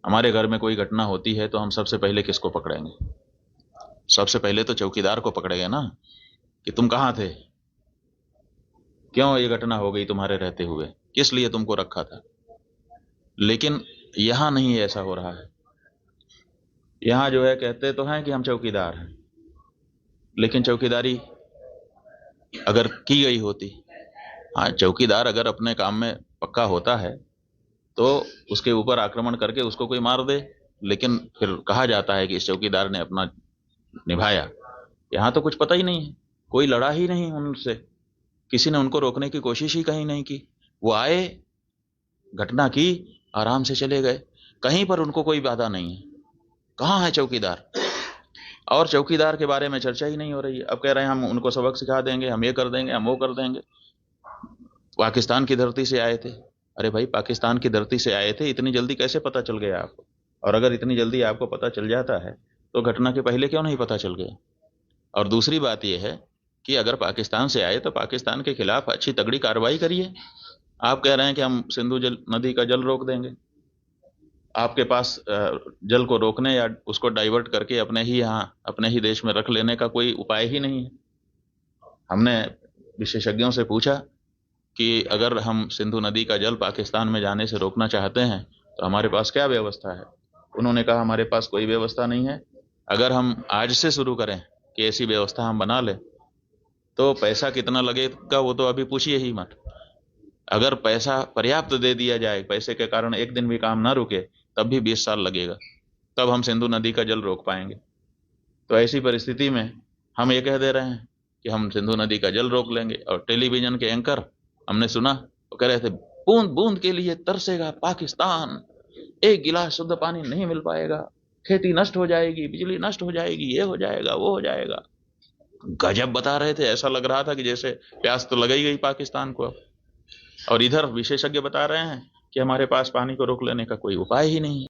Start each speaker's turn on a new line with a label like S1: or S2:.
S1: हमारे घर में कोई घटना होती है तो हम सबसे पहले किसको पकड़ेंगे? सबसे पहले तो चौकीदार को पकड़ेंगे ना, कि तुम कहाँ थे, क्यों ये घटना हो गई तुम्हारे रहते हुए, किस लिए तुमको रखा था। लेकिन यहां नहीं ऐसा हो रहा है। यहां जो है कहते तो हैं कि हम चौकीदार हैं, लेकिन चौकीदारी अगर की गई होती, हाँ चौकीदार अगर अपने काम में पक्का होता है तो उसके ऊपर आक्रमण करके उसको कोई मार दे, लेकिन फिर कहा जाता है कि इस चौकीदार ने अपना निभाया। यहाँ तो कुछ पता ही नहीं है, कोई लड़ा ही नहीं उनसे, किसी ने उनको रोकने की कोशिश ही कहीं नहीं की। वो आए, घटना की, आराम से चले गए, कहीं पर उनको कोई बाधा नहीं है। कहाँ है चौकीदार? और चौकीदार के बारे में चर्चा ही नहीं हो रही है। अब कह रहे हैं हम उनको सबक सिखा देंगे, हम ये कर देंगे, हम वो कर देंगे। पाकिस्तान की धरती से आए थे। अरे भाई, पाकिस्तान की धरती से आए थे, इतनी जल्दी कैसे पता चल गया आपको? और अगर इतनी जल्दी आपको पता चल जाता है तो घटना के पहले क्यों नहीं पता चल गया? और दूसरी बात यह है कि अगर पाकिस्तान से आए तो पाकिस्तान के खिलाफ अच्छी तगड़ी कार्रवाई करिए। आप कह रहे हैं कि हम सिंधु नदी का जल रोक देंगे। आपके पास जल को रोकने या उसको डाइवर्ट करके अपने ही यहाँ, अपने ही देश में रख लेने का कोई उपाय ही नहीं है। हमने विशेषज्ञों से पूछा कि अगर हम सिंधु नदी का जल पाकिस्तान में जाने से रोकना चाहते हैं तो हमारे पास क्या व्यवस्था है। उन्होंने कहा हमारे पास कोई व्यवस्था नहीं है। अगर हम आज से शुरू करें कि ऐसी व्यवस्था हम बना लें तो पैसा कितना लगेगा वो तो अभी पूछिए ही मत। अगर पैसा पर्याप्त दे दिया जाए, पैसे के कारण एक दिन भी काम ना रुके, तब भी 20 साल लगेगा, तब हम सिंधु नदी का जल रोक पाएंगे। तो ऐसी परिस्थिति में हम ये कह दे रहे हैं कि हम सिंधु नदी का जल रोक लेंगे। और टेलीविजन के एंकर हमने सुना, वो कह रहे थे बूंद बूंद के लिए तरसेगा पाकिस्तान, एक गिलास शुद्ध पानी नहीं मिल पाएगा, खेती नष्ट हो जाएगी, बिजली नष्ट हो जाएगी, ये हो जाएगा, वो हो जाएगा। गजब बता रहे थे, ऐसा लग रहा था कि जैसे प्यास तो लग ही गई पाकिस्तान को अब। और इधर विशेषज्ञ बता रहे हैं कि हमारे पास पानी को रोक लेने का कोई उपाय ही नहीं है।